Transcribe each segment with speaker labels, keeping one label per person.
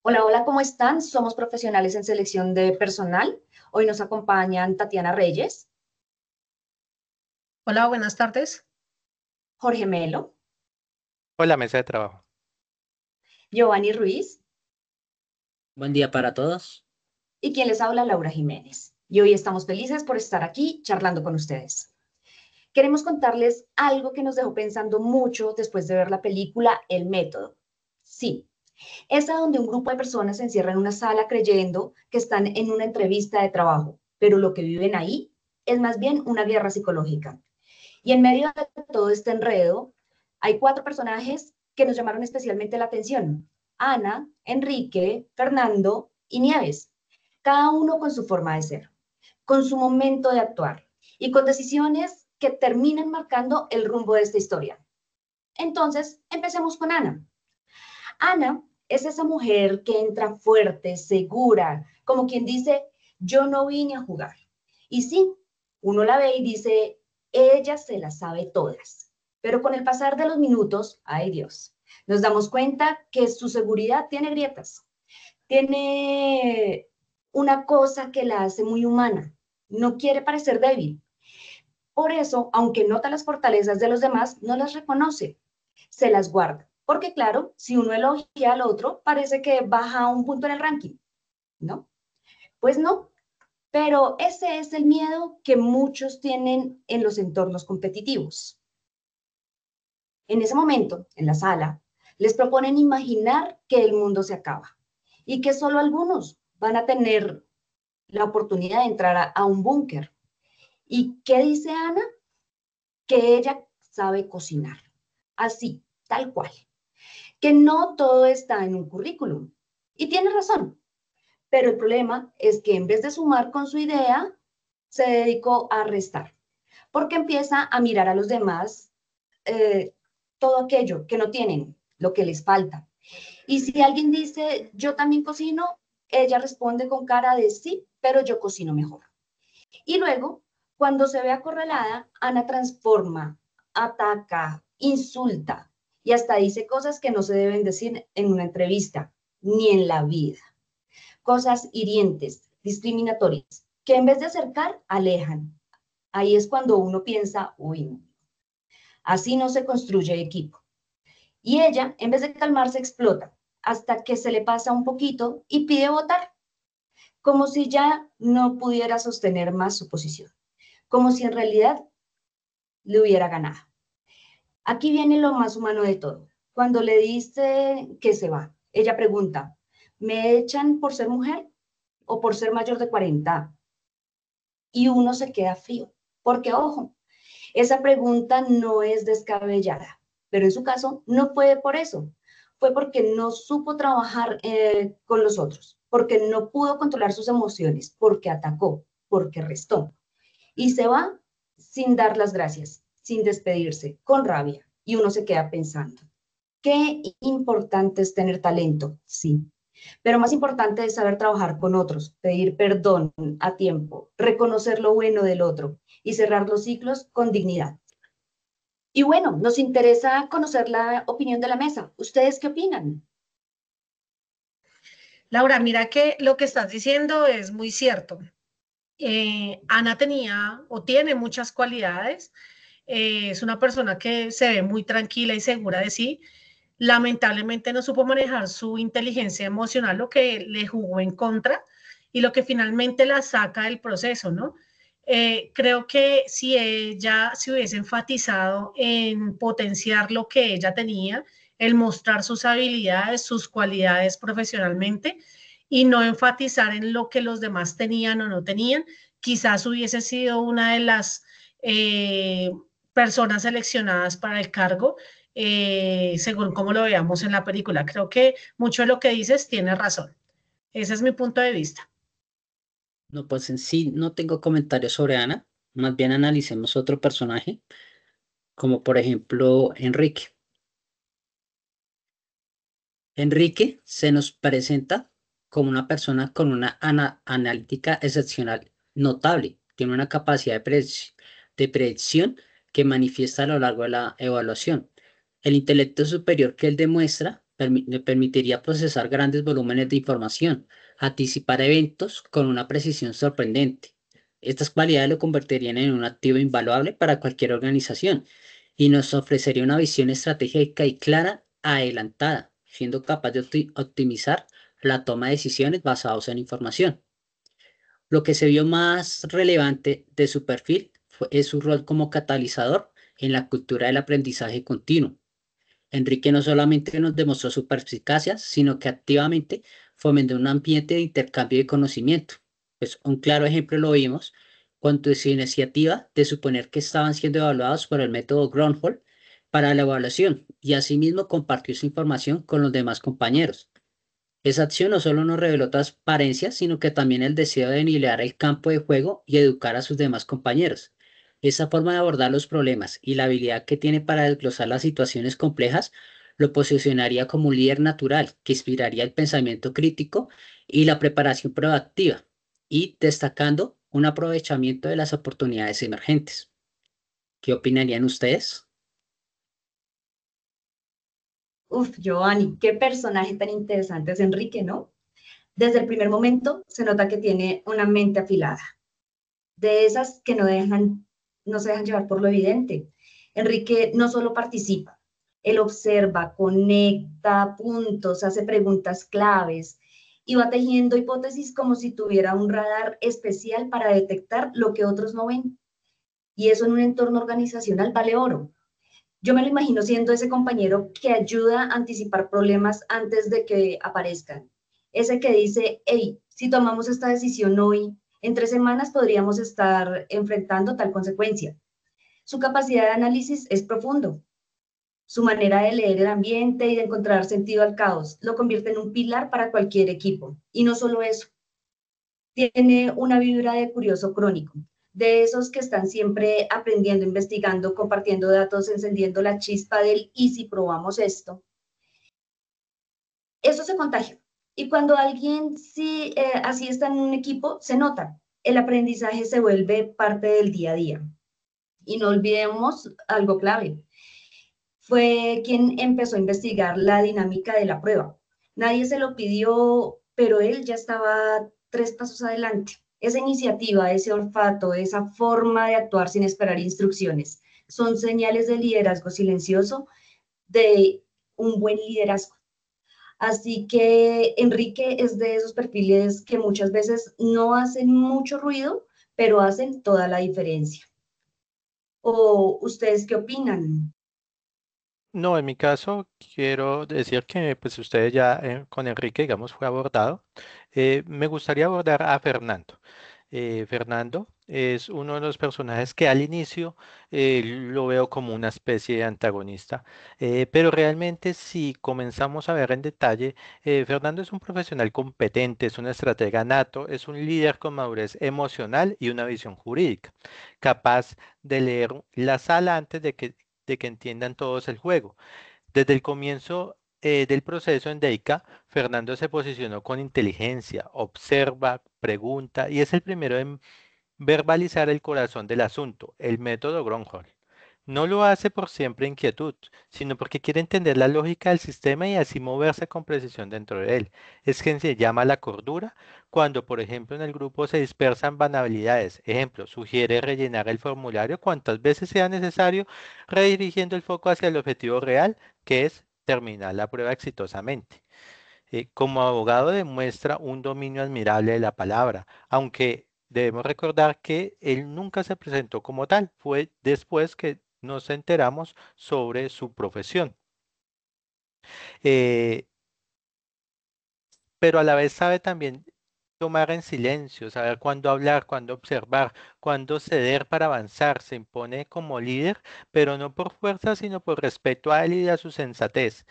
Speaker 1: Hola, hola, ¿cómo están? Somos profesionales en selección de personal. Hoy nos acompañan Tatiana Reyes,
Speaker 2: Hola, buenas tardes.
Speaker 1: Jorge Melo,
Speaker 3: Hola, mesa de trabajo.
Speaker 1: Giovanni Ruiz
Speaker 4: Buen día para todos.
Speaker 1: y quien les habla, Laura Jiménez. Y hoy estamos felices por estar aquí charlando con ustedes. Queremos contarles algo que nos dejó pensando mucho después de ver la película El Método. Sí, esa donde un grupo de personas se encierra en una sala creyendo que están en una entrevista de trabajo, pero lo que viven ahí es más bien una guerra psicológica. Y en medio de todo este enredo, hay cuatro personajes que nos llamaron especialmente la atención. Ana, Enrique, Fernando y Nieves. Cada uno con su forma de ser, con su momento de actuar y con decisiones que terminan marcando el rumbo de esta historia. Entonces, empecemos con Ana. Ana es esa mujer que entra fuerte, segura, como quien dice, yo no vine a jugar. Y sí, uno la ve y dice, ella se las sabe todas. Pero con el pasar de los minutos, ay Dios, nos damos cuenta que su seguridad tiene grietas, tiene una cosa que la hace muy humana, no quiere parecer débil. Por eso, aunque nota las fortalezas de los demás, no las reconoce, se las guarda. Porque claro, si uno elogia al otro, parece que baja un punto en el ranking, ¿no? Pues no, pero ese es el miedo que muchos tienen en los entornos competitivos. En ese momento, en la sala, les proponen imaginar que el mundo se acaba y que solo algunos van a tener la oportunidad de entrar a un búnker. ¿Y qué dice Ana? Que ella sabe cocinar, así, tal cual, que no todo está en un currículum. Y tiene razón, pero el problema es que en vez de sumar con su idea, se dedicó a restar, porque empieza a mirar a los demás eh, todo aquello que no tienen, lo que les falta. Y si alguien dice, yo también cocino, ella responde con cara de sí, pero yo cocino mejor. Y luego, cuando se ve acorralada, Ana transforma, ataca, insulta y hasta dice cosas que no se deben decir en una entrevista, ni en la vida. Cosas hirientes, discriminatorias, que en vez de acercar, alejan. Ahí es cuando uno piensa, uy, así no se construye equipo. Y ella, en vez de calmarse, explota hasta que se le pasa un poquito y pide votar, como si ya no pudiera sostener más su posición, como si en realidad le hubiera ganado. Aquí viene lo más humano de todo. Cuando le dice que se va, ella pregunta, ¿me echan por ser mujer o por ser mayor de 40? Y uno se queda frío, porque ojo, esa pregunta no es descabellada, pero en su caso no fue por eso, fue porque no supo trabajar con los otros, porque no pudo controlar sus emociones, porque atacó, porque restó. Y se va sin dar las gracias, sin despedirse, con rabia. Y uno se queda pensando, qué importante es tener talento, sí, pero más importante es saber trabajar con otros, pedir perdón a tiempo, reconocer lo bueno del otro y cerrar los ciclos con dignidad. Y bueno, nos interesa conocer la opinión de la mesa. ¿Ustedes qué opinan?
Speaker 2: Laura, mira que lo que estás diciendo es muy cierto. Ana tenía o tiene muchas cualidades. Es una persona que se ve muy tranquila y segura de sí. Lamentablemente no supo manejar su inteligencia emocional, lo que le jugó en contra y lo que finalmente la saca del proceso, ¿no? Creo que si ella se hubiese enfatizado en potenciar lo que ella tenía, el mostrar sus habilidades, sus cualidades profesionalmente y no enfatizar en lo que los demás tenían o no tenían, quizás hubiese sido una de las eh, personas seleccionadas para el cargo, según como lo veamos en la película. Creo que mucho de lo que dices tiene razón. Ese es mi punto de vista.
Speaker 4: No, pues en sí no tengo comentarios sobre Ana, más bien analicemos otro personaje, como por ejemplo Enrique. Enrique se nos presenta como una persona con una analítica excepcional notable, tiene una capacidad de predicción que manifiesta a lo largo de la evaluación. El intelecto superior que él demuestra le permitiría procesar grandes volúmenes de información, anticipar eventos con una precisión sorprendente. Estas cualidades lo convertirían en un activo invaluable para cualquier organización y nos ofrecería una visión estratégica y clara, adelantada, siendo capaz de optimizar la toma de decisiones basadas en información. Lo que se vio más relevante de su perfil es su rol como catalizador en la cultura del aprendizaje continuo. Enrique no solamente nos demostró su perspicacia, sino que activamente fomentó un ambiente de intercambio de conocimiento. Pues un claro ejemplo lo vimos cuando su iniciativa de suponer que estaban siendo evaluados por el método Gronholm para la evaluación y asimismo compartió su información con los demás compañeros. Esa acción no solo nos reveló transparencia, sino que también el deseo de nivelar el campo de juego y educar a sus demás compañeros. Esa forma de abordar los problemas y la habilidad que tiene para desglosar las situaciones complejas lo posicionaría como un líder natural que inspiraría el pensamiento crítico y la preparación proactiva, y destacando un aprovechamiento de las oportunidades emergentes. ¿Qué opinarían ustedes?
Speaker 1: Uf, Giovanni, qué personaje tan interesante es Enrique, ¿no? Desde el primer momento se nota que tiene una mente afilada, de esas que no se dejan llevar por lo evidente. Enrique no solo participa, él observa, conecta puntos, hace preguntas claves y va tejiendo hipótesis como si tuviera un radar especial para detectar lo que otros no ven. Y eso en un entorno organizacional vale oro. Yo me lo imagino siendo ese compañero que ayuda a anticipar problemas antes de que aparezcan. Ese que dice, hey, si tomamos esta decisión hoy, en 3 semanas podríamos estar enfrentando tal consecuencia. Su capacidad de análisis es profundo. Su manera de leer el ambiente y de encontrar sentido al caos lo convierte en un pilar para cualquier equipo. Y no solo eso, tiene una vibra de curioso crónico, de esos que están siempre aprendiendo, investigando, compartiendo datos, encendiendo la chispa del y si probamos esto. Eso se contagia. Y cuando alguien sí, así está en un equipo, se nota. El aprendizaje se vuelve parte del día a día. Y no olvidemos algo clave. Fue quien empezó a investigar la dinámica de la prueba. Nadie se lo pidió, pero él ya estaba 3 pasos adelante. Esa iniciativa, ese olfato, esa forma de actuar sin esperar instrucciones, son señales de liderazgo silencioso, de un buen liderazgo. Así que Enrique es de esos perfiles que muchas veces no hacen mucho ruido, pero hacen toda la diferencia. ¿O ustedes qué opinan?
Speaker 3: No, en mi caso quiero decir que pues ustedes ya con Enrique, digamos, fue abordado. Me gustaría abordar a Fernando. Fernando es uno de los personajes que al inicio lo veo como una especie de antagonista, pero realmente si comenzamos a ver en detalle, Fernando es un profesional competente, es un estratega nato, es un líder con madurez emocional y una visión jurídica, capaz de leer la sala antes de que entiendan todos el juego. Desde el comienzo del proceso en Deica, Fernando se posicionó con inteligencia, observa, pregunta y es el primero en verbalizar el corazón del asunto, el método Gronholm. No lo hace por siempre inquietud, sino porque quiere entender la lógica del sistema y así moverse con precisión dentro de él. Es quien se llama la cordura cuando, por ejemplo, en el grupo se dispersan banalidades. Ejemplo, sugiere rellenar el formulario cuantas veces sea necesario, redirigiendo el foco hacia el objetivo real, que es terminar la prueba exitosamente. Como abogado demuestra un dominio admirable de la palabra, aunque debemos recordar que él nunca se presentó como tal, fue después que nos enteramos sobre su profesión. Eh, pero a la vez sabe también tomar en silencio, saber cuándo hablar, cuándo observar, cuándo ceder para avanzar. Se impone como líder, pero no por fuerza, sino por respeto a él y a su sensatez.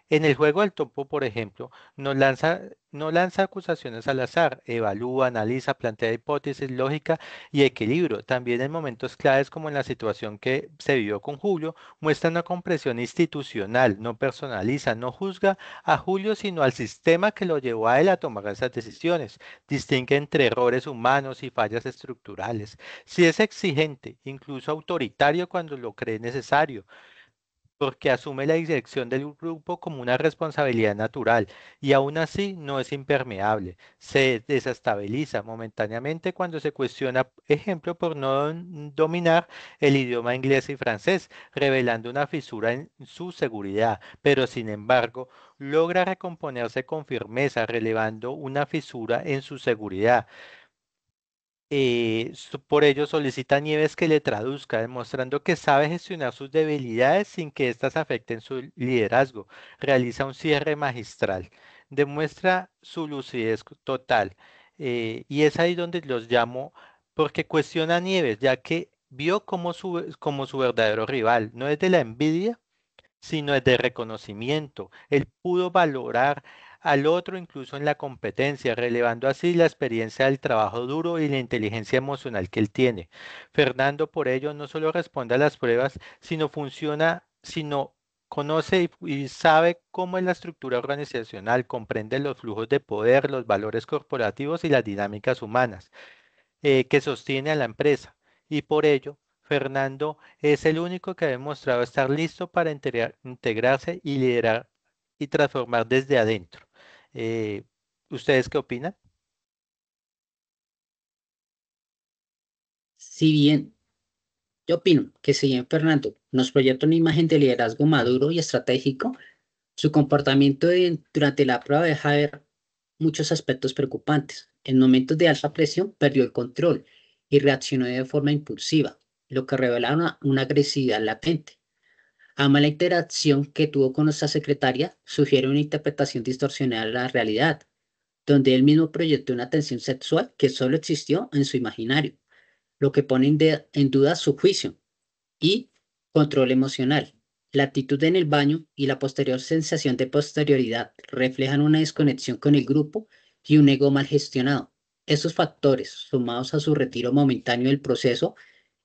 Speaker 3: En el juego del topo, por ejemplo, no lanza acusaciones al azar, evalúa, analiza, plantea hipótesis, lógica y equilibrio. También en momentos claves como en la situación que se vivió con Julio, muestra una comprensión institucional, no personaliza, no juzga a Julio, sino al sistema que lo llevó a él a tomar esas decisiones. Distingue entre errores humanos y fallas estructurales. Si es exigente, incluso autoritario cuando lo cree necesario, porque asume la dirección del grupo como una responsabilidad natural y aún así no es impermeable. Se desestabiliza momentáneamente cuando se cuestiona, ejemplo, por no dominar el idioma inglés y francés, revelando una fisura en su seguridad, pero sin embargo logra recomponerse con firmeza, relevando una fisura en su seguridad. Por ello solicita a Nieves que le traduzca, demostrando que sabe gestionar sus debilidades sin que éstas afecten su liderazgo. Realiza un cierre magistral, demuestra su lucidez total. Y es ahí donde los llamo, porque cuestiona a Nieves, ya que vio como su verdadero rival, no es de la envidia, sino es de reconocimiento. Él pudo valorar al otro incluso en la competencia, relevando así la experiencia del trabajo duro y la inteligencia emocional que él tiene. Fernando, por ello, no solo responde a las pruebas, sino conoce y sabe cómo es la estructura organizacional, comprende los flujos de poder, los valores corporativos y las dinámicas humanas que sostiene a la empresa. Y por ello, Fernando es el único que ha demostrado estar listo para integrarse y liderar y transformar desde adentro. Eh, ¿Ustedes qué opinan?
Speaker 4: Si bien yo opino que si bien Fernando nos proyecta una imagen de liderazgo maduro y estratégico, su comportamiento durante la prueba deja ver muchos aspectos preocupantes. En momentos de alta presión perdió el control y reaccionó de forma impulsiva, lo que revela una agresividad latente. A mala interacción que tuvo con nuestra secretaria sugiere una interpretación distorsionada de la realidad, donde él mismo proyectó una tensión sexual que solo existió en su imaginario, lo que pone en duda su juicio y control emocional. La actitud en el baño y la posterior sensación de posterioridad reflejan una desconexión con el grupo y un ego mal gestionado. Esos factores, sumados a su retiro momentáneo del proceso,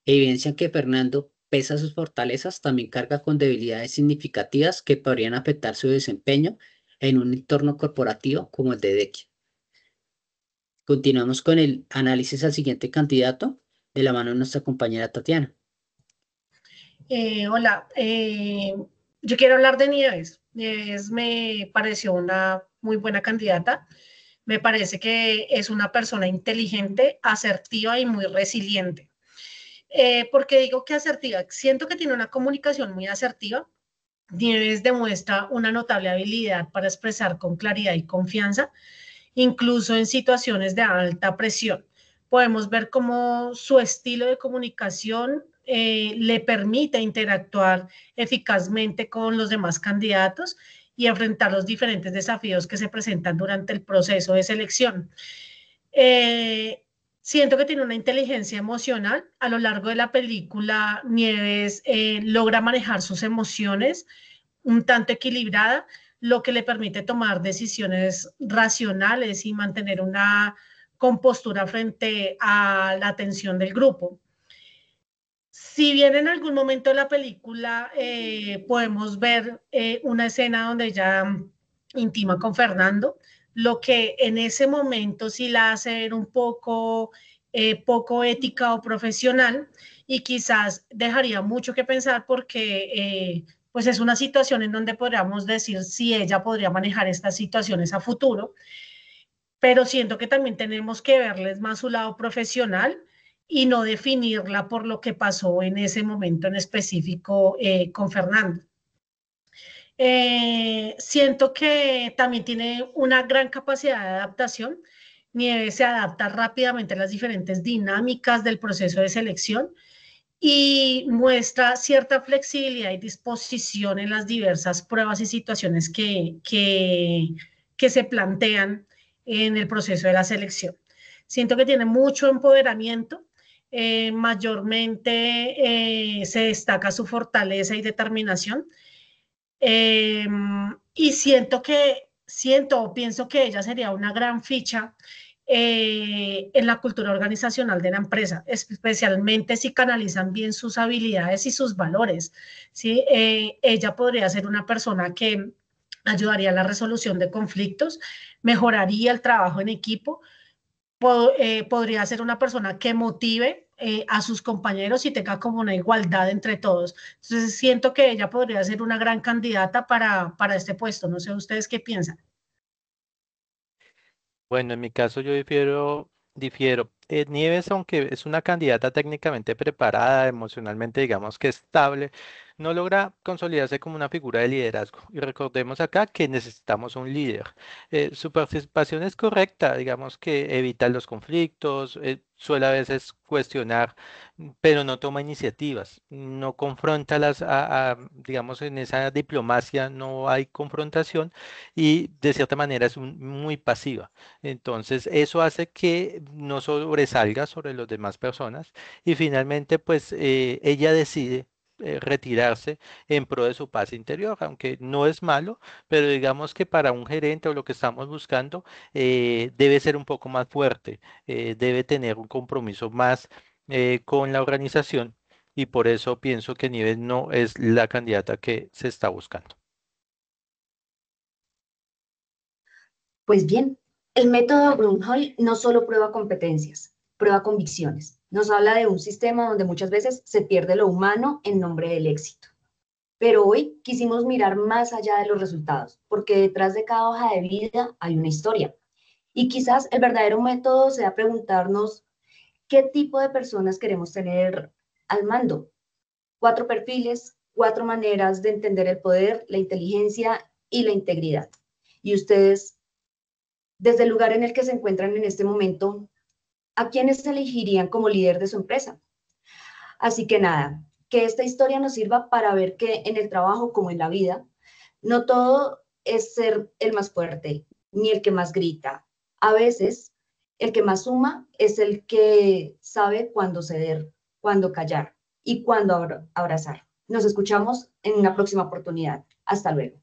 Speaker 4: evidencian que Fernando, pese a sus fortalezas, también carga con debilidades significativas que podrían afectar su desempeño en un entorno corporativo como el de Dekia. Continuamos con el análisis al siguiente candidato de la mano de nuestra compañera Tatiana.
Speaker 2: Hola, yo quiero hablar de Nieves. Nieves me pareció una muy buena candidata. Me parece que es una persona inteligente, asertiva y muy resiliente. ¿Por qué digo que asertiva? Siento que tiene una comunicación muy asertiva. Nieves demuestra una notable habilidad para expresar con claridad y confianza, incluso en situaciones de alta presión. Podemos ver cómo su estilo de comunicación le permite interactuar eficazmente con los demás candidatos y enfrentar los diferentes desafíos que se presentan durante el proceso de selección. Eh, Siento que tiene una inteligencia emocional. A lo largo de la película, Nieves logra manejar sus emociones un tanto equilibrada, lo que le permite tomar decisiones racionales y mantener una compostura frente a la atención del grupo. Si bien en algún momento de la película podemos ver una escena donde ella intima con Fernando, lo que en ese momento sí la hace ver un poco ética o profesional y quizás dejaría mucho que pensar porque pues es una situación en donde podríamos decir si ella podría manejar estas situaciones a futuro, pero siento que también tenemos que verles más su lado profesional y no definirla por lo que pasó en ese momento en específico con Fernando. Siento que también tiene una gran capacidad de adaptación. Nieves se adapta rápidamente a las diferentes dinámicas del proceso de selección y muestra cierta flexibilidad y disposición en las diversas pruebas y situaciones que se plantean en el proceso de la selección. Siento que tiene mucho empoderamiento, mayormente se destaca su fortaleza y determinación. Eh, y pienso que ella sería una gran ficha en la cultura organizacional de la empresa, especialmente si canalizan bien sus habilidades y sus valores. ¿Sí? Ella podría ser una persona que ayudaría a la resolución de conflictos, mejoraría el trabajo en equipo, podría ser una persona que motive a sus compañeros y tenga como una igualdad entre todos. Entonces siento que ella podría ser una gran candidata para este puesto. No sé ustedes qué piensan.
Speaker 3: Bueno, en mi caso yo difiero. Nieves, aunque es una candidata técnicamente preparada, emocionalmente, digamos que estable, no logra consolidarse como una figura de liderazgo. Y recordemos acá que necesitamos un líder. Su participación es correcta, digamos que evita los conflictos, suele a veces cuestionar, pero no toma iniciativas, no confronta digamos, en esa diplomacia no hay confrontación y de cierta manera es muy pasiva. Entonces, eso hace que no sobresalga sobre las demás personas y finalmente, pues, ella decide retirarse en pro de su paz interior, aunque no es malo, pero digamos que para un gerente o lo que estamos buscando, debe ser un poco más fuerte, debe tener un compromiso más con la organización y por eso pienso que Nieves no es la candidata que se está buscando.
Speaker 1: Pues bien, el método Brunhall no solo prueba competencias, prueba convicciones. Nos habla de un sistema donde muchas veces se pierde lo humano en nombre del éxito. Pero hoy quisimos mirar más allá de los resultados, porque detrás de cada hoja de vida hay una historia. Y quizás el verdadero método sea preguntarnos qué tipo de personas queremos tener al mando. 4 perfiles, 4 maneras de entender el poder, la inteligencia y la integridad. Y ustedes, desde el lugar en el que se encuentran en este momento, ¿a quiénes elegirían como líder de su empresa? Así que nada, que esta historia nos sirva para ver que en el trabajo como en la vida, no todo es ser el más fuerte, ni el que más grita. A veces, el que más suma es el que sabe cuándo ceder, cuándo callar y cuándo abrazar. Nos escuchamos en una próxima oportunidad. Hasta luego.